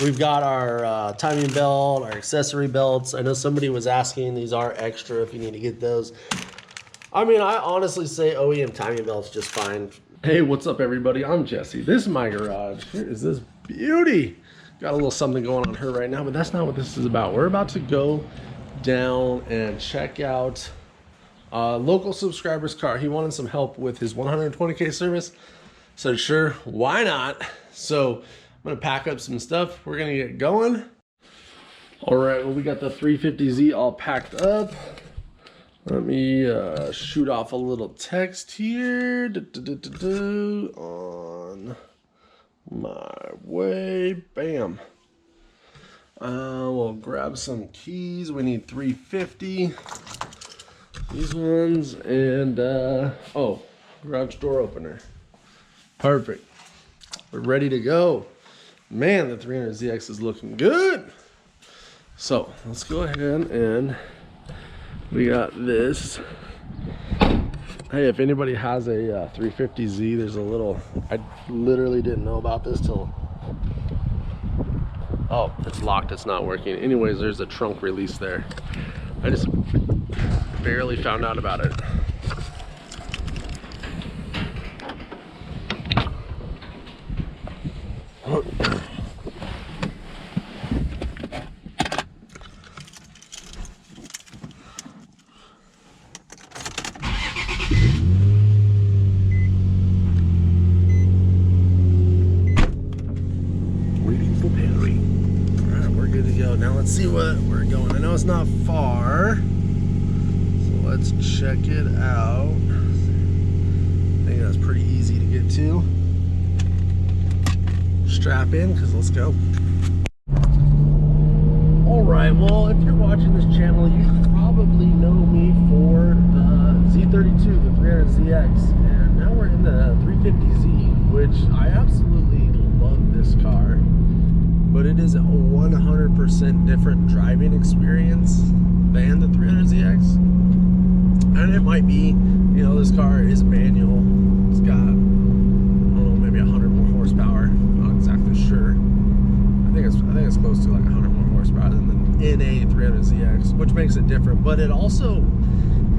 We've got our timing belt, our accessory belts. I know somebody was asking, these are extra if you need to get those. I mean, I honestly say OEM timing belt's just fine. Hey, what's up everybody? I'm Jesse. This is my garage. Here is this beauty. Got a little something going on her right now, but that's not what this is about. We're about to go down and check out a local subscriber's car. He wanted some help with his 120K service. So sure, why not? So I'm gonna pack up some stuff. We're gonna get going. All right, well, we got the 350Z all packed up. Let me shoot off a little text here. On my way, bam. We'll grab some keys. We need 350. These ones, and oh, garage door opener. Perfect. We're ready to go. Man, the 300ZX is looking good. So let's go ahead and we got this. Hey, if anybody has a 350Z, there's a little, I literally didn't know about this till, oh, it's locked, it's not working. Anyways, there's a trunk release there. I just barely found out about it. Now let's see what we're going. I know it's not far, so let's check it out. I think that's pretty easy to get to. Strap in, because let's go. All right, well, if you're watching this channel, you probably know me for the Z32, the 300ZX, and now we're in the 350Z, which I absolutely love this car. But it is a 100% different driving experience than the 300ZX. And it might be, you know, this car is manual. It's got, I don't know, maybe 100 more horsepower. I'm not exactly sure. I think it's close to like 100 more horsepower than the NA 300ZX, which makes it different. But it also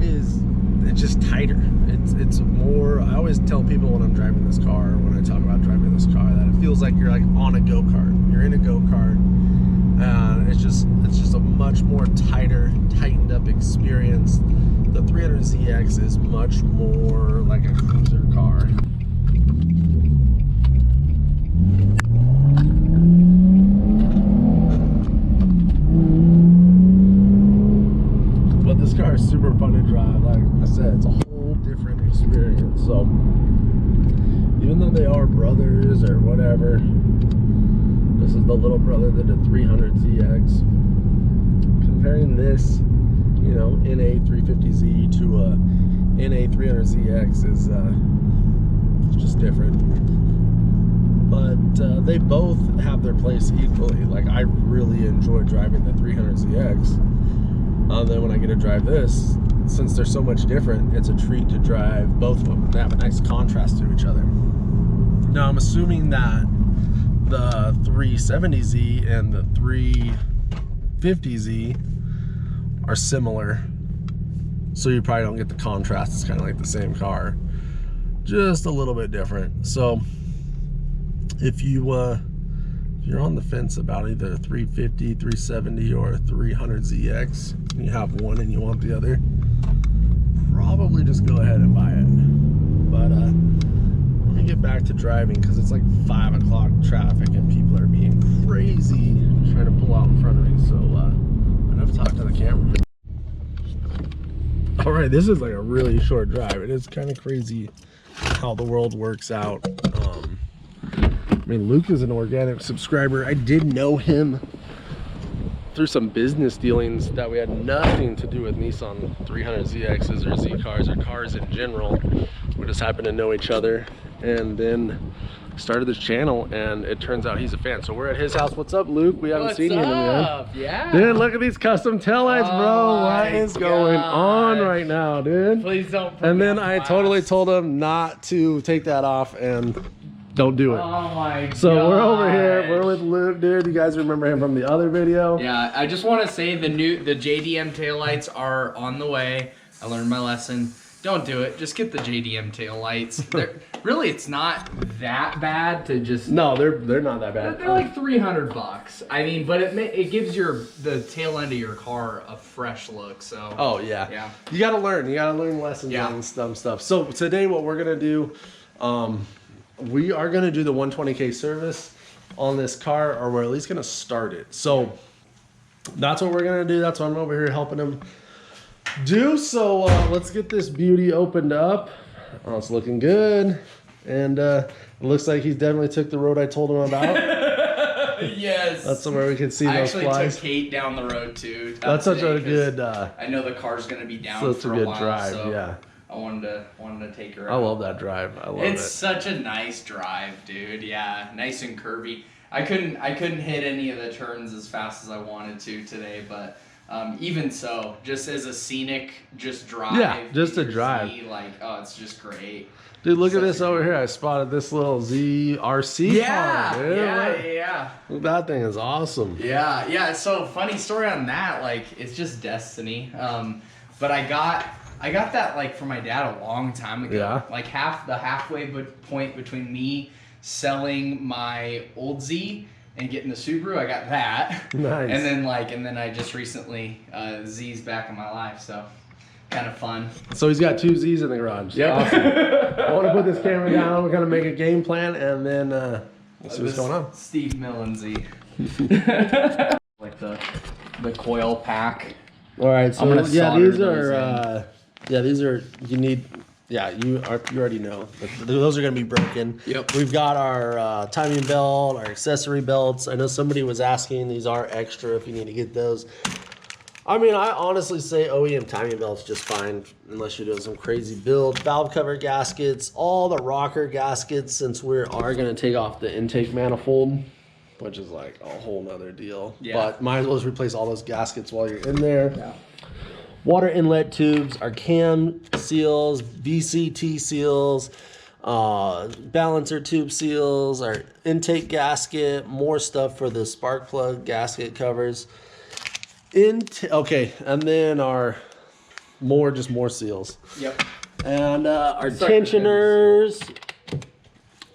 is, it's just tighter. It's more, I always tell people when I'm driving this car, when I talk about driving this car, that it feels like you're like on a go-kart. You're in a go-kart, and it's just a much more tightened up experience. The 300ZX is much more like a cruiser car. But this car is super fun to drive. Like I said, it's a whole different experience. So even though they are brothers or whatever, this is the little brother to the 300ZX. Comparing this, you know, NA 350Z to a NA 300ZX is it's just different. But they both have their place equally. Like, I really enjoy driving the 300ZX. Then when I get to drive this, since they're so much different, it's a treat to drive both of them. They have a nice contrast to each other. Now, I'm assuming that the 370Z and the 350Z are similar, so you probably don't get the contrast. It's kind of like the same car, just a little bit different. So if you're on the fence about either 350, 370, or 300ZX, and you have one and you want the other, probably just go ahead and buy it. But let me get back to driving, because it's like 5 o'clock traffic and people are being crazy trying to pull out in front of me. So enough talk to the camera. All right, this is like a really short drive. It is kind of crazy how the world works out. I mean, Luke is an organic subscriber. I did know him through some business dealings that we had nothing to do with Nissan 300ZXs or Z cars or cars in general. We just happened to know each other, and then started this channel, and it turns out he's a fan. So we're at his house. What's up, Luke? We haven't seen you in a minute. Yeah. Dude, look at these custom taillights, bro. What is going on right now, dude? Please don't. And then I totally told him not to take that off, and Don't do it. Oh my god. So we're over here. We're with Luke, dude. You guys remember him from the other video? Yeah, I just want to say the JDM taillights are on the way. I learned my lesson. Don't do it. Just get the JDM taillights. Really, it's not that bad to just... No, they're not that bad. They're like $300. I mean, but it gives the tail end of your car a fresh look. So. Oh yeah. Yeah. You gotta learn. You gotta learn lessons on some stuff. So today, what we're gonna do, we are gonna do the 120K service on this car, or we're at least gonna start it. So that's what we're gonna do. That's what I'm over here helping him do. So let's get this beauty opened up. Oh, it's looking good, and it looks like he's definitely took the road I told him about. Yes. That's where we can see those flies. I actually took Kate down the road too. That's such a good. I know the car's gonna be down for a while, drive. So yeah. I wanted to take her. I love that drive. I love it. It's such a nice drive, dude. Yeah, nice and curvy. I couldn't hit any of the turns as fast as I wanted to today, but. Even so, just as a scenic, drive. Yeah, just a drive. Oh, it's just great. Dude, look at this over here. I spotted this little ZRC car, dude. Yeah. That thing is awesome. Yeah. So funny story on that. It's just destiny. But I got that for my dad a long time ago. Yeah. The halfway point between me selling my old Z and getting the Subaru, I got that. Nice. And then I just recently Z's back in my life, so kind of fun. So he's got 2 Z's in the garage. Yep. Awesome. I want to put this camera down. We're gonna make a game plan, and then we'll see what's going on. Steve Millen Z. Like the coil pack. All right. So these are you need. Yeah, you already know. Those are going to be broken. Yep. We've got our timing belt, our accessory belts. I know somebody was asking, these are extra if you need to get those. I mean, I honestly say OEM timing belts just fine, unless you're doing some crazy build. Valve cover gaskets, all the rocker gaskets, since we are going to take off the intake manifold, which is like a whole nother deal. Yeah. But might as well just replace all those gaskets while you're in there. Yeah. Water inlet tubes, our cam seals, VCT seals, balancer tube seals, our intake gasket, more stuff for the spark plug gasket covers. Okay, and then our more seals. Yep. And our tensioners,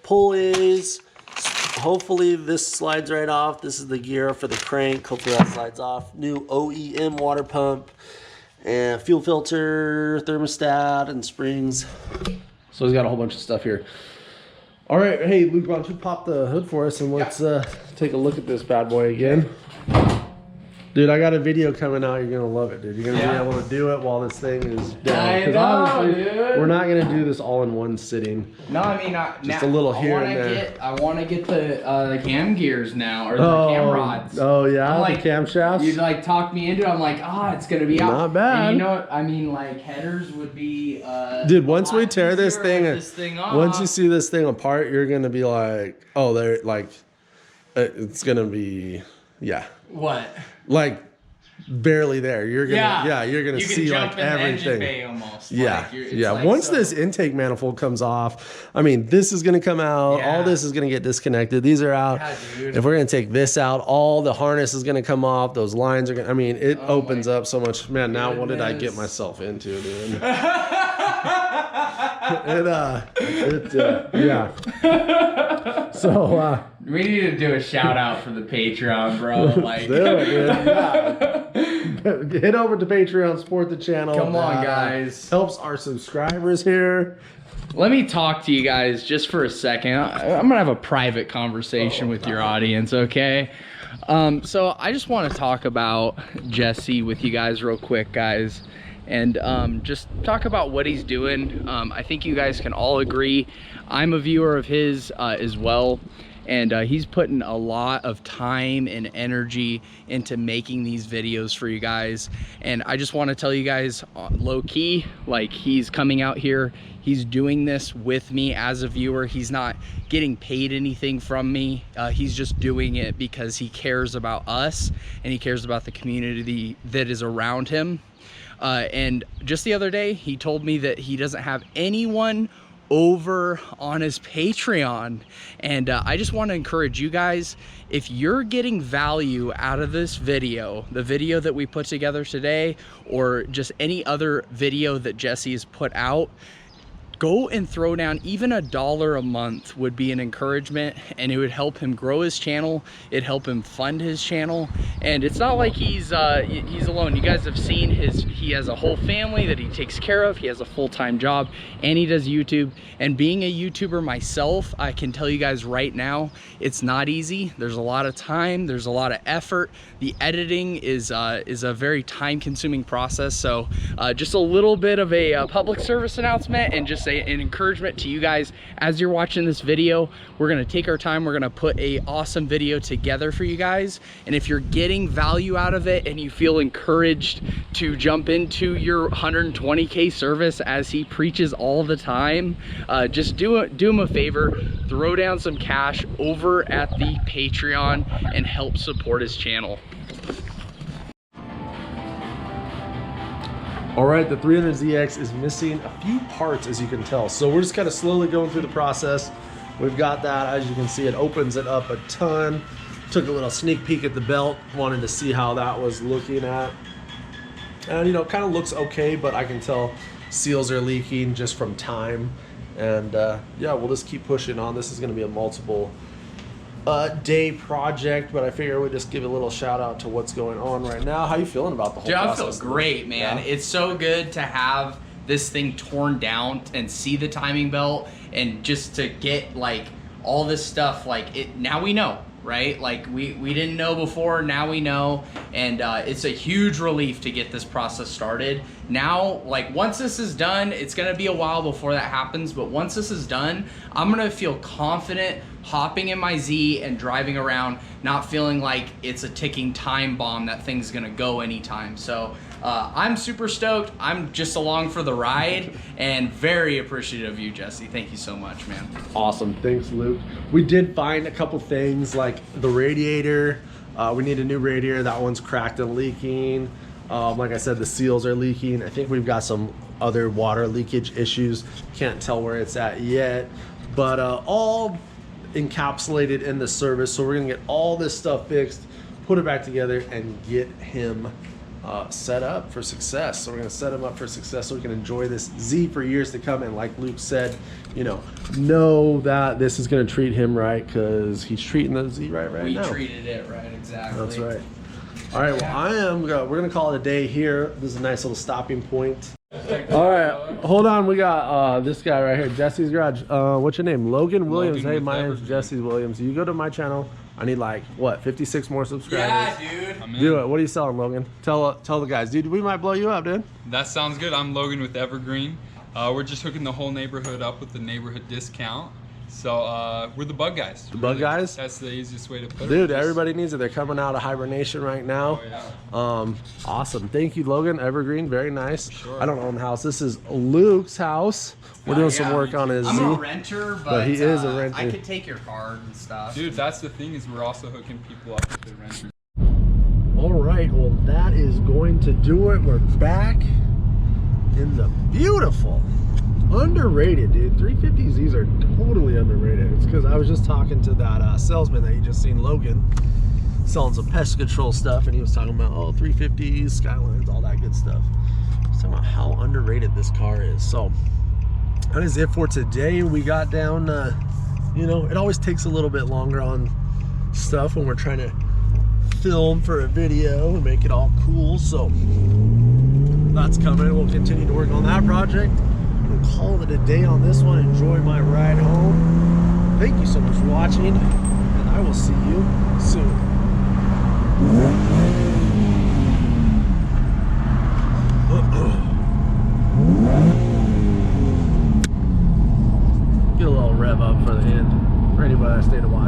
pulleys. Hopefully this slides right off. This is the gear for the crank. Hopefully that slides off. New OEM water pump. And fuel filter, thermostat, and springs. So he's got a whole bunch of stuff here. All right, hey Luke, why don't you pop the hood for us and let's take a look at this bad boy again. Dude, I got a video coming out. You're gonna love it, dude. You're gonna be able to do it while this thing is down. I know, dude. We're not gonna do this all in one sitting. No, I mean, just a little here and there. I want to get the cam gears now, or the cam rods. Oh yeah, the camshafts. You talked me into it. I'm like, it's gonna be out. Not bad. And you know what? I mean, headers would be. Dude, once we tear this thing off, once you see this thing apart, you're gonna be like, oh, they're it's gonna be, yeah. What? Barely there. You're gonna you're gonna see everything. Bay almost. Once this intake manifold comes off, I mean, this is gonna come out. All this is gonna get disconnected. These are out. Dude. If we're gonna take this out, all the harness is gonna come off. Those lines are gonna. I mean, it opens up so much. Man, now what did I get myself into, dude? Yeah. So we need to do a shout out for the Patreon, bro. Head over to Patreon, support the channel. Come on, guys. Helps our subscribers here. Let me talk to you guys just for a second. I'm gonna have a private conversation with your audience, okay? So I just want to talk about Jesse with you guys real quick, guys. And just talk about what he's doing. I think you guys can all agree. I'm a viewer of his as well. And he's putting a lot of time and energy into making these videos for you guys. And I just want to tell you guys low key, he's coming out here, he's doing this with me as a viewer. He's not getting paid anything from me. He's just doing it because he cares about us and he cares about the community that is around him. And just the other day, he told me that he doesn't have anyone over on his Patreon. And I just want to encourage you guys, if you're getting value out of this video, the video that we put together today, or just any other video that Jesse has put out, go and throw down even $1 a month would be an encouragement, and it would help him grow his channel. It'd help him fund his channel. And it's not like he's alone. You guys have seen he has a whole family that he takes care of. He has a full-time job, and he does YouTube. And being a YouTuber myself, I can tell you guys right now, it's not easy. There's a lot of time, there's a lot of effort. The editing is a very time-consuming process. So just a little bit of a public service announcement, and just an encouragement to you guys as you're watching this video. We're gonna take our time, we're gonna put a awesome video together for you guys, and if you're getting value out of it and you feel encouraged to jump into your 120K service as he preaches all the time, just do him a favor, throw down some cash over at the Patreon and help support his channel. All right, the 300ZX is missing a few parts, as you can tell. So we're just kind of slowly going through the process. We've got that, as you can see, it opens it up a ton. Took a little sneak peek at the belt, wanted to see how that was looking at. And you know, it kind of looks okay, but I can tell seals are leaking just from time. And yeah, we'll just keep pushing on. This is gonna be a multiple day project, but I figure we'd just give a little shout out to what's going on right now. How you feeling about the whole process? I feel great, man. Yeah. It's so good to have this thing torn down and see the timing belt, and just to get like all this stuff, like it, now we know, right? Like we didn't know before, now we know. And it's a huge relief to get this process started. Now, like once this is done, it's gonna be a while before that happens, but once this is done, I'm gonna feel confident hopping in my Z and driving around, not feeling like it's a ticking time bomb that thing's gonna go anytime. So I'm super stoked. I'm just along for the ride, and very appreciative of you, Jesse. Thank you so much, man. Awesome, thanks, Luke. We did find a couple things, like the radiator. We need a new radiator. That one's cracked and leaking. Like I said, the seals are leaking. I think we've got some other water leakage issues. Can't tell where it's at yet, but all encapsulated in the service. So we're gonna get all this stuff fixed, put it back together, and get him set up for success. So we're gonna set him up for success so we can enjoy this Z for years to come. And like Luke said, you know that this is gonna treat him right, because he's treating the Z right now. We treated it right, exactly. That's right. All right, well, we're gonna call it a day here. This is a nice little stopping point. All right, hold on. We got this guy right here, Jesse's Garage. What's your name? Logan Williams. Hey, my name's Jesse Williams. You go to my channel. I need like what, 56 more subscribers. Yeah, dude. Do it. What are you selling, Logan? Tell the guys, dude. We might blow you up, dude. That sounds good. I'm Logan with Evergreen. We're just hooking the whole neighborhood up with the neighborhood discount. So we're the bug guys. The bug guys? That's the easiest way to put it. Dude, everybody needs it. They're coming out of hibernation right now. Oh, yeah. Awesome. Thank you, Logan. Evergreen, very nice. Sure. I don't own the house. This is Luke's house. We're doing some work on his Z. I'm a renter, but he is a renter. I could take your card and stuff. Dude, that's the thing, is we're also hooking people up with the renters. All right, well, that is going to do it. We're back in the beautiful, underrated, dude. 350Zs are totally underrated. It's because I was just talking to that salesman that you just seen, Logan, selling some pest control stuff, and he was talking about, oh, 350s, Skylines, all that good stuff. He was talking about how underrated this car is. So that is it for today. We got down, you know, it always takes a little bit longer on stuff when we're trying to film for a video and make it all cool. So that's coming. We'll continue to work on that project. We'll call it a day on this one. Enjoy my ride home. Thank you so much for watching, and I will see you